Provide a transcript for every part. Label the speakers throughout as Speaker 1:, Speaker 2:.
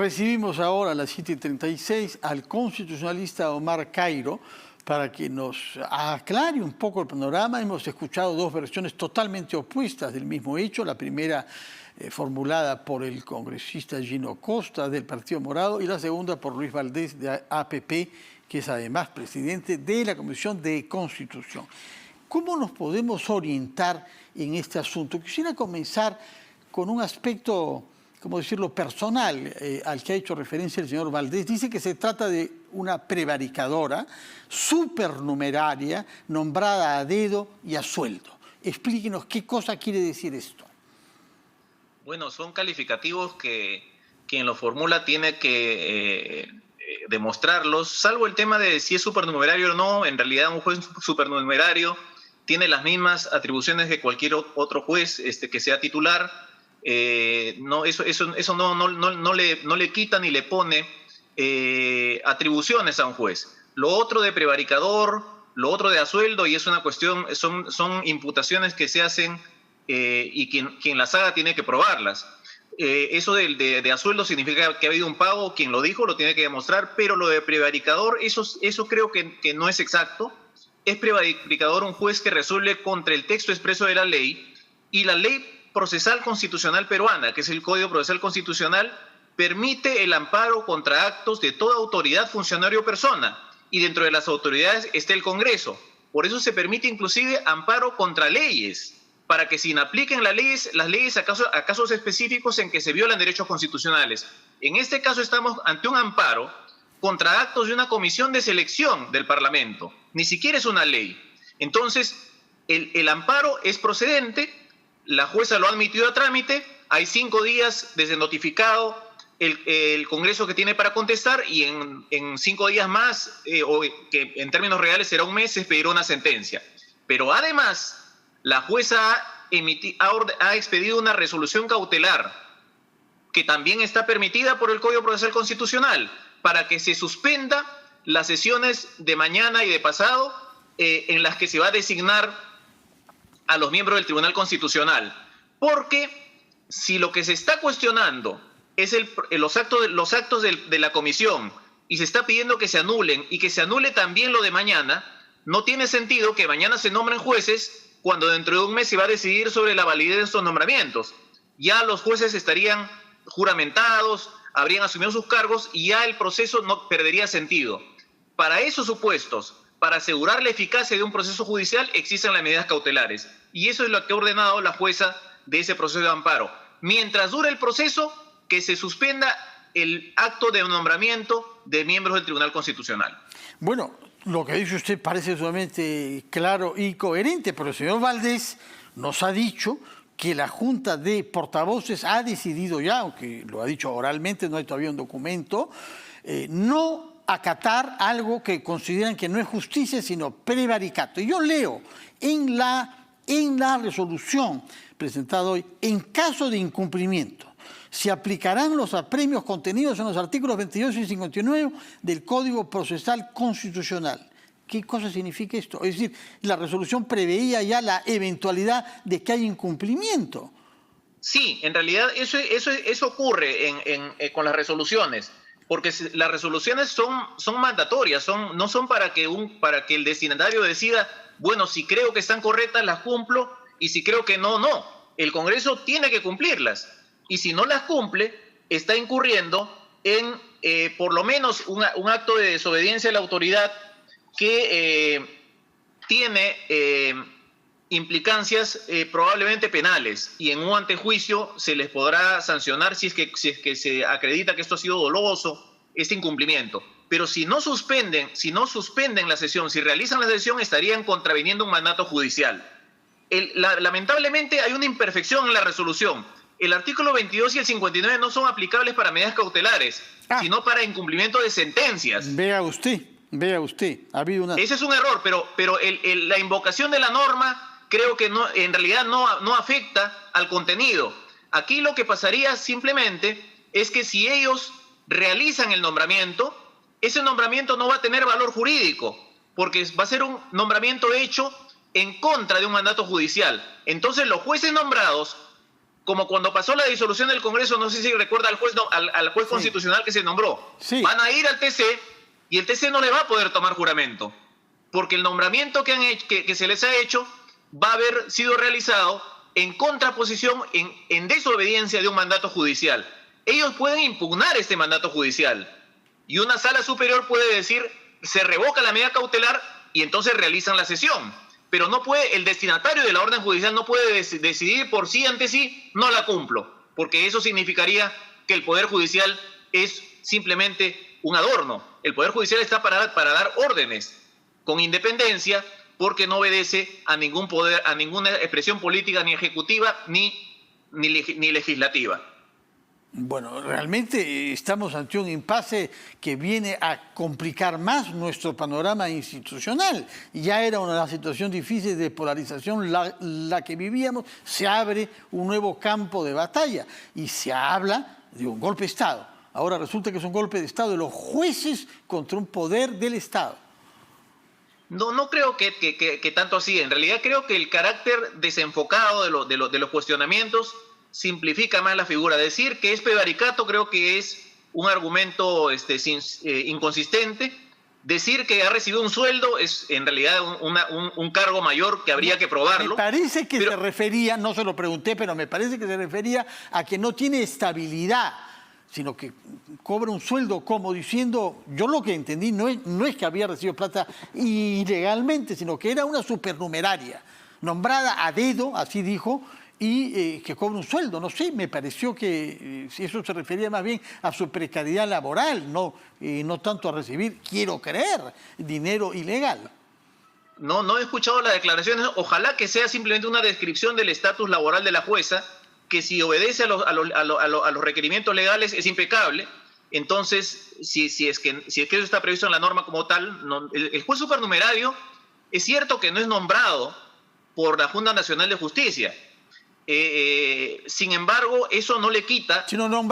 Speaker 1: Recibimos ahora a las 7:36 al constitucionalista Omar Cairo para que nos aclare un poco el panorama. Hemos escuchado dos versiones totalmente opuestas del mismo hecho. La primera formulada por el congresista Gino Costa del Partido Morado y la segunda por Luis Valdés de APP, que es además presidente de la Comisión de Constitución. ¿Cómo nos podemos orientar en este asunto? Quisiera comenzar con un aspecto, ¿cómo decirlo?, personal, al que ha hecho referencia el señor Valdés. Dice que se trata de una prevaricadora supernumeraria nombrada a dedo y a sueldo. Explíquenos qué cosa quiere decir esto.
Speaker 2: Bueno, son calificativos que quien lo formula tiene que demostrarlos, salvo el tema de si es supernumerario o no. En realidad un juez supernumerario tiene las mismas atribuciones que cualquier otro juez que sea titular. No, eso no le quita ni le pone atribuciones a un juez. Lo otro de prevaricador, lo otro de a sueldo, y es una cuestión, son imputaciones que se hacen y quien las haga tiene que probarlas. Eso de a sueldo significa que ha habido un pago, quien lo dijo lo tiene que demostrar, pero lo de prevaricador, eso creo que no es exacto. Es prevaricador un juez que resuelve contra el texto expreso de la ley, y la ley procesal constitucional peruana, que es el Código Procesal Constitucional, permite el amparo contra actos de toda autoridad, funcionario o persona, y dentro de las autoridades está el Congreso. Por eso se permite inclusive amparo contra leyes, para que se inapliquen las leyes a casos específicos en que se violan derechos constitucionales. En este caso estamos ante un amparo contra actos de una comisión de selección del Parlamento. Ni siquiera es una ley. Entonces, el amparo es procedente, la jueza lo ha admitido a trámite, hay 5 días desde notificado el Congreso que tiene para contestar, y en 5 días más, o que en términos reales será un mes, se expedirá una sentencia. Pero además, la jueza ha expedido una resolución cautelar que también está permitida por el Código Procesal Constitucional para que se suspenda las sesiones de mañana y de pasado en las que se va a designar a los miembros del Tribunal Constitucional. Porque si lo que se está cuestionando es los actos de la comisión, y se está pidiendo que se anulen y que se anule también lo de mañana, no tiene sentido que mañana se nombren jueces cuando dentro de un mes se va a decidir sobre la validez de estos nombramientos. Ya los jueces estarían juramentados, habrían asumido sus cargos y ya el proceso no perdería sentido. Para esos supuestos, para asegurar la eficacia de un proceso judicial, existen las medidas cautelares. Y eso es lo que ha ordenado la jueza de ese proceso de amparo. Mientras dure el proceso, que se suspenda el acto de nombramiento de miembros del Tribunal Constitucional.
Speaker 1: Bueno, lo que dice usted parece sumamente claro y coherente, pero el señor Valdés nos ha dicho que la Junta de Portavoces ha decidido ya, aunque lo ha dicho oralmente, no hay todavía un documento, no acatar algo que consideran que no es justicia, sino prevaricato. Y yo leo en la resolución presentada hoy, en caso de incumplimiento, se aplicarán los apremios contenidos en los artículos 22 y 59 del Código Procesal Constitucional. ¿Qué cosa significa esto? Es decir, la resolución preveía ya la eventualidad de que haya incumplimiento. Sí, en realidad eso ocurre con las resoluciones, porque las resoluciones son mandatorias, no son para que el destinatario decida, bueno, si creo que están correctas las cumplo, y si creo que no. El Congreso tiene que cumplirlas. Y si no las cumple, está incurriendo en por lo menos un acto de desobediencia a la autoridad que tiene implicancias probablemente penales, y en un antejuicio se les podrá sancionar si es que se acredita que esto ha sido doloso, este incumplimiento. Pero si no suspenden la sesión, si realizan la sesión, estarían contraviniendo un mandato judicial. Lamentablemente hay una imperfección en la resolución. El artículo 22 y el 59 no son aplicables para medidas cautelares, sino para incumplimiento de sentencias. Vea usted, ha habido una... Ese es un error, pero la invocación de la norma creo que no, en realidad no afecta al contenido. Aquí lo que pasaría simplemente es que si ellos realizan el nombramiento, ese nombramiento no va a tener valor jurídico, porque va a ser un nombramiento hecho en contra de un mandato judicial. Entonces los jueces nombrados
Speaker 2: como cuando pasó la disolución del Congreso, no sé si recuerda al juez, al juez
Speaker 1: Sí.
Speaker 2: constitucional que se nombró.
Speaker 1: Sí.
Speaker 2: Van a ir al TC y el TC no le va a poder tomar juramento, porque el nombramiento que, que se les ha hecho va a haber sido realizado en contraposición, en desobediencia de un mandato judicial. Ellos pueden impugnar este mandato judicial y una sala superior puede decir, se revoca la medida cautelar y entonces realizan la sesión. Pero no puede, el destinatario de la orden judicial no puede decidir por sí ante sí, no la cumplo, porque eso significaría que el Poder Judicial es simplemente un adorno. El Poder Judicial está para dar órdenes con independencia, porque no obedece a ningún poder, a ninguna expresión política, ni ejecutiva, ni legislativa.
Speaker 1: Bueno, realmente estamos ante un impasse que viene a complicar más nuestro panorama institucional. Ya era una situación difícil de polarización la que vivíamos, se abre un nuevo campo de batalla y se habla de un golpe de Estado. Ahora resulta que es un golpe de Estado de los jueces contra un poder del Estado.
Speaker 2: No creo que tanto así. En realidad creo que el carácter desenfocado de los cuestionamientos simplifica más la figura. Decir que es prevaricato creo que es un argumento inconsistente. Decir que ha recibido un sueldo es en realidad un cargo mayor que habría que probarlo.
Speaker 1: Me parece que se refería, no se lo pregunté, pero me parece que se refería a que no tiene estabilidad, sino que cobra un sueldo como diciendo, yo lo que entendí no es que había recibido plata ilegalmente, sino que era una supernumeraria, nombrada a dedo, así dijo, y que cobra un sueldo. No sé, me pareció que eso se refería más bien a su precariedad laboral, no tanto a recibir, quiero creer, dinero ilegal.
Speaker 2: No he escuchado las declaraciones. Ojalá que sea simplemente una descripción del estatus laboral de la jueza, que si obedece a los requerimientos legales es impecable. Entonces, si es que eso está previsto en la norma como tal, el juez supernumerario es cierto que no es nombrado por la Junta Nacional de Justicia. Sin embargo, eso no le quita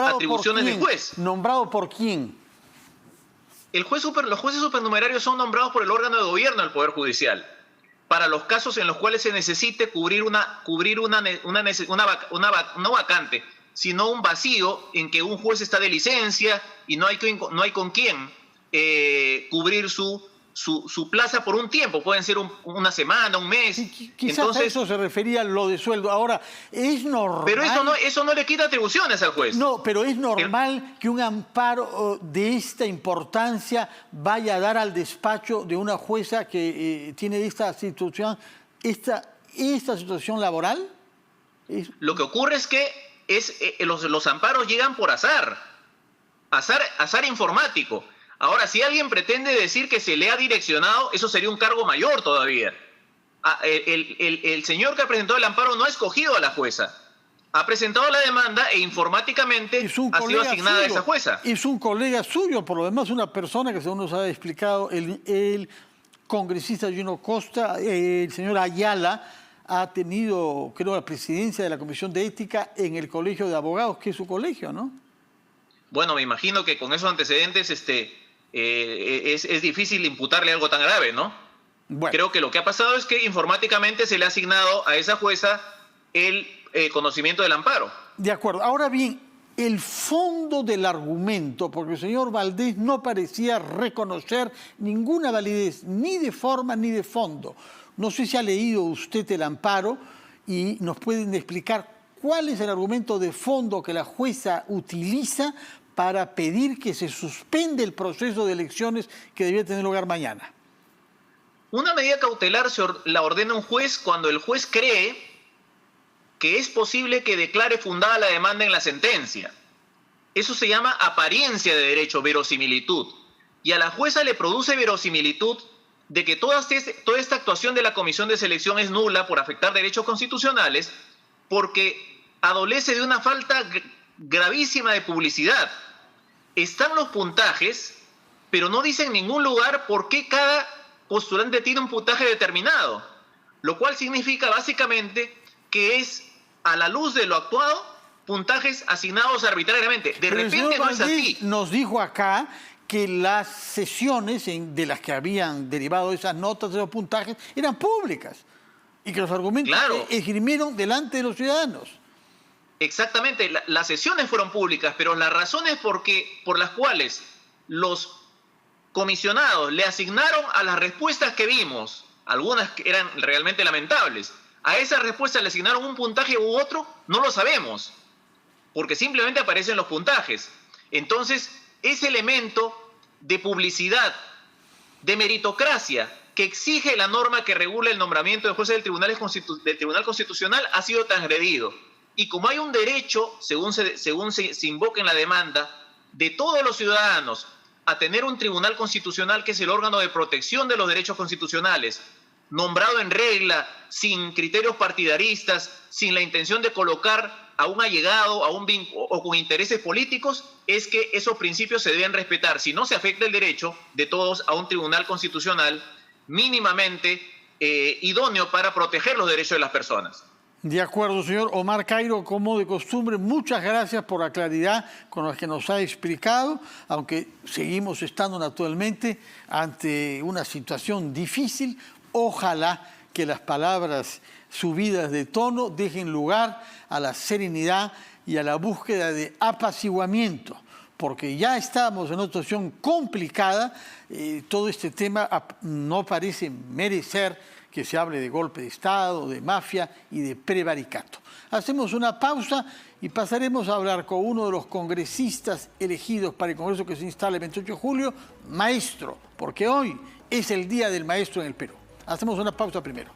Speaker 2: atribuciones del juez.
Speaker 1: ¿Nombrado por quién?
Speaker 2: Los jueces supernumerarios son nombrados por el órgano de gobierno del Poder Judicial para los casos en los cuales se necesite cubrir una no vacante, sino un vacío en que un juez está de licencia y no hay con quién cubrir su plaza por un tiempo. Pueden ser una semana, un mes.
Speaker 1: Quizás
Speaker 2: entonces,
Speaker 1: a eso se refería lo de sueldo. Ahora, es normal...
Speaker 2: Pero eso no le quita atribuciones al juez.
Speaker 1: No, pero es normal que un amparo de esta importancia vaya a dar al despacho de una jueza que tiene esta situación laboral.
Speaker 2: Lo que ocurre es que los amparos llegan por azar informático. Ahora, si alguien pretende decir que se le ha direccionado, eso sería un cargo mayor todavía. El señor que ha presentado el amparo no ha escogido a la jueza. Ha presentado la demanda e informáticamente ha sido asignada a esa jueza.
Speaker 1: Es un colega suyo, por lo demás una persona que según nos ha explicado el congresista Gino Costa, el señor Ayala, ha tenido, creo, la presidencia de la Comisión de Ética en el Colegio de Abogados, que es su colegio, ¿no?
Speaker 2: Bueno, me imagino que con esos antecedentes es difícil imputarle algo tan grave, ¿no? Bueno. Creo que lo que ha pasado es que informáticamente se le ha asignado a esa jueza el conocimiento del amparo.
Speaker 1: De acuerdo. Ahora bien, el fondo del argumento, porque el señor Valdés no parecía reconocer ninguna validez, ni de forma ni de fondo. No sé si ha leído usted el amparo y nos pueden explicar cuál es el argumento de fondo que la jueza utiliza para pedir que se suspende el proceso de elecciones que debía tener lugar mañana.
Speaker 2: Una medida cautelar la ordena un juez cuando el juez cree que es posible que declare fundada la demanda en la sentencia. Eso se llama apariencia de derecho, verosimilitud. Y a la jueza le produce verosimilitud de que toda esta actuación de la Comisión de Selección es nula por afectar derechos constitucionales, porque adolece de una falta gravísima de publicidad. Están los puntajes, pero no dice en ningún lugar por qué cada postulante tiene un puntaje determinado, lo cual significa básicamente que es, a la luz de lo actuado, puntajes asignados arbitrariamente. De repente no es así.
Speaker 1: Nos dijo acá que las sesiones de las que habían derivado esas notas de los puntajes eran públicas y que los argumentos se esgrimieron delante de los ciudadanos.
Speaker 2: Exactamente, las sesiones fueron públicas, pero las razones por las cuales los comisionados le asignaron a las respuestas que vimos, algunas que eran realmente lamentables, a esas respuestas le asignaron un puntaje u otro, no lo sabemos, porque simplemente aparecen los puntajes. Entonces, ese elemento de publicidad, de meritocracia, que exige la norma que regula el nombramiento de jueces del Tribunal Constitucional ha sido transgredido. Y como hay un derecho, según se invoca en la demanda, de todos los ciudadanos a tener un Tribunal Constitucional que es el órgano de protección de los derechos constitucionales, nombrado en regla, sin criterios partidaristas, sin la intención de colocar a un allegado o con intereses políticos, es que esos principios se deben respetar. Si no, se afecta el derecho de todos a un Tribunal Constitucional mínimamente idóneo para proteger los derechos de las personas.
Speaker 1: De acuerdo, señor Omar Cairo, como de costumbre, muchas gracias por la claridad con la que nos ha explicado, aunque seguimos estando naturalmente ante una situación difícil. Ojalá que las palabras subidas de tono dejen lugar a la serenidad y a la búsqueda de apaciguamiento, porque ya estamos en una situación complicada. Todo este tema no parece merecer que se hable de golpe de Estado, de mafia y de prevaricato. Hacemos una pausa y pasaremos a hablar con uno de los congresistas elegidos para el Congreso que se instala el 28 de julio, maestro, porque hoy es el Día del Maestro en el Perú. Hacemos una pausa primero.